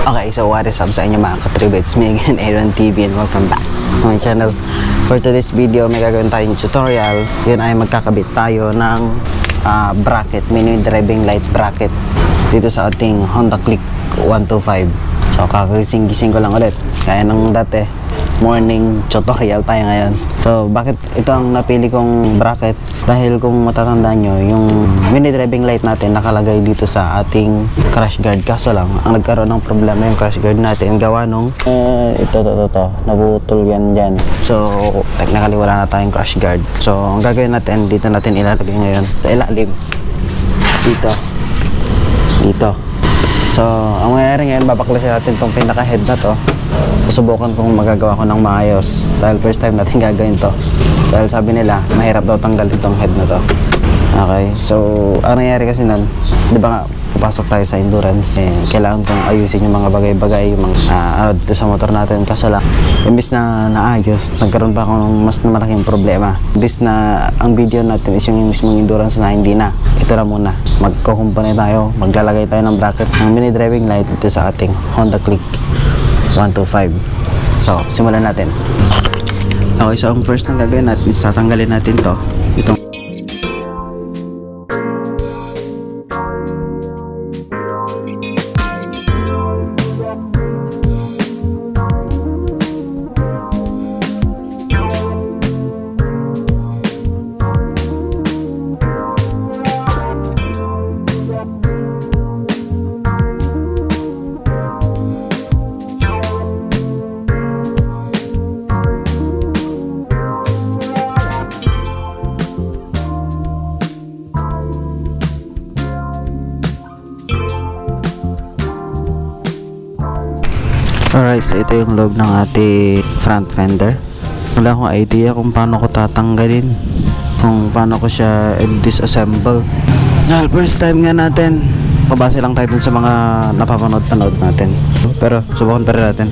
Okay, so what is up sa inyo mga katribe? It's me again, Aaron TV, and welcome back to my channel. For today's video, may gagawin tayong tutorial. Yun ay magkakabit tayo ng bracket, mini driving light bracket dito sa ating Honda Click 125. So kakagising-gising ko lang ulit, kaya ng dati morning tutorial tayo ngayon. So bakit ito ang napili kong bracket? Dahil kung matatandaan nyo, yung mini driving light natin nakalagay dito sa ating crash guard. Kaso lang, ang nagkaroon ng problema yung crash guard natin gawa nung ito, nabutol yan dyan. So technically wala na tayong crash guard. So ang gagawin natin, dito natin ilalagay ngayon sa ilalim, dito. So ang mangyayari ngayon, babaklasin natin itong pinaka head na to. Susubukan kung magagawa ko ng maayos dahil first time natin gagawin to, dahil sabi nila mahirap daw tanggal itong head na to. Okay, so ang nangyari kasi nun, di ba nga papasok tayo sa endurance, kailangan kong ayusin yung mga bagay-bagay, yung mga dito sa motor natin. Kaso lang, imbis na naayos, nagkaroon pa ako ng mas malaking problema. Imbis na ang video natin is yung mismong endurance na hindi na, ito na muna, magkukumpane tayo, maglalagay tayo ng bracket ng mini driving light dito sa ating Honda Click 125. So, simulan natin. Okay, so ang first na gagawin natin is tatanggalin natin to, itong alright, so ito yung loob ng ating front fender. Wala akong idea kung paano ko tatanggalin, kung paano ko siya disassemble. Dahil first time nga natin, pabase lang tayo dun sa mga napapanood natin. Pero subukan pa rin natin.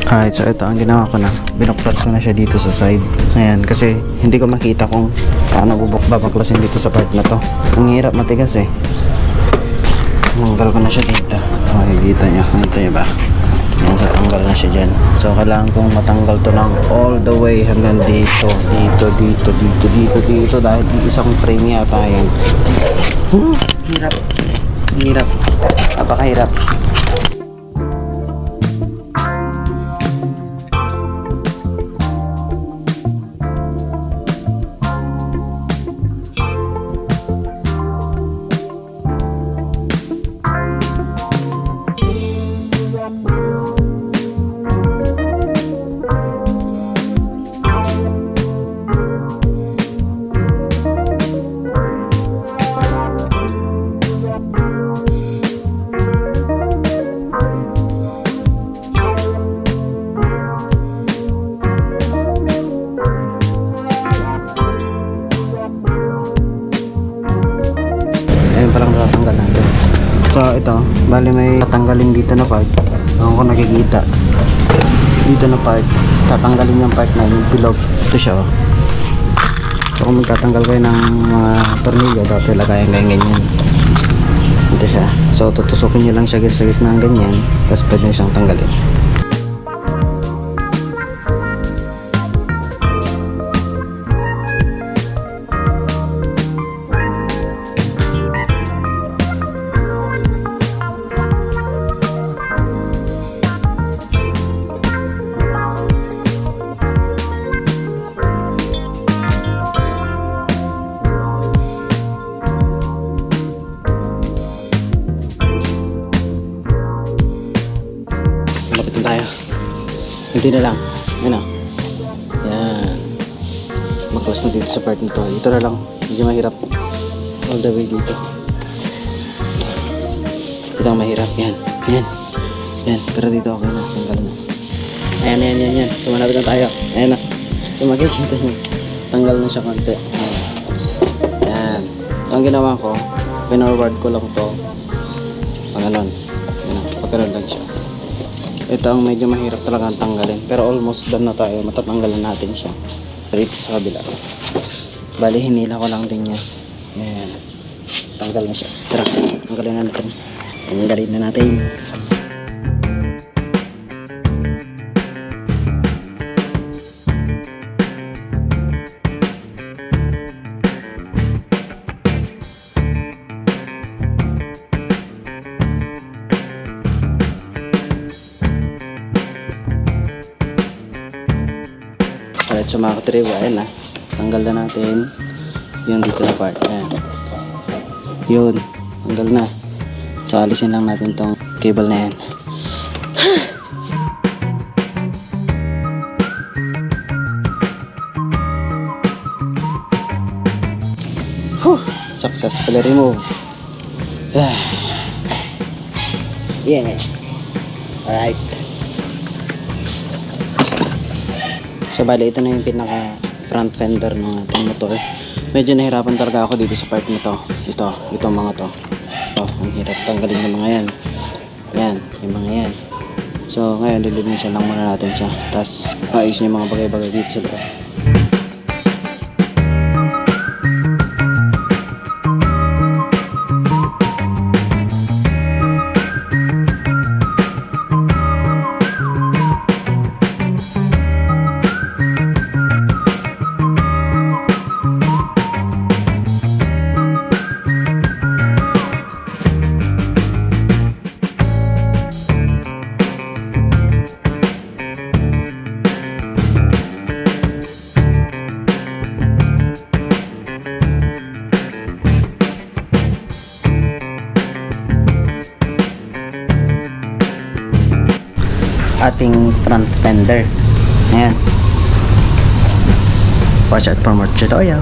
Alright, so ito ang ginawa ko na, binuklat ko na siya dito sa side. Ayan, kasi hindi ko makita kung paano babaklasin dito sa part na to. Ang hirap, matigas eh. Manggal ko na siya dito. Makikita nyo ba? Tanggal na siya dyan. So kailangan kong matanggal to ng all the way hanggang dito, dahil isang frame yata yan. Hirap, napakahirap. Palang tatanggal natin. So ito, bali may tatanggalin dito na part. Ako ko nakikita dito na part, tatanggalin yung part na yung bilog. Ito siya, oh. So kung magtatanggal kayo ng mga tornilyo, dapat lagayan kayo ganyan. Ito siya. So tutusukin nyo lang siya sa gitna ng ganyan, tapos pwede nyo siyang tanggalin. Tayo. Hindi na lang. Yan o. Yan. Mag-close na dito sa part nito. Ito na lang. Medyo mahirap. All the way dito. Ito ang mahirap. Yan. Pero dito okay na. Tanggal na. Ayan. Sumalapit na tayo. Ayan na. So makikita nyo. Tanggal na siya konti. Yan. Ito ang ginawa ko. Pinorward ko lang to. Pagkanon. Yan na. Pagkanon lang siya. Ito ang medyo mahirap talaga tanggalin, pero almost done na tayo, matatanggalan natin siya dito sa kabila. Bali hinila ko lang din yan. Yan, tanggal na siya. Tara, tanggalin na natin. So mga katribo, ayan na. Tanggal na natin yung dito na part. Ayan. Yun. Tanggal na. So alisin lang natin tong cable na yan. Successfully remove. Yeah. Alright. So bali ito na yung pinaka front fender ng ating motor. Medyo nahirapan talaga ako dito sa part nito. Itong mga to. Ang hirap tanggalin ng mga yan. Yan, yung mga yan. So ngayon lilinisan lang muna natin siya. Tapos ayos yung mga bagay-bagay dito sa loob. Ating front fender. Ayan. Watch out for more tutorial.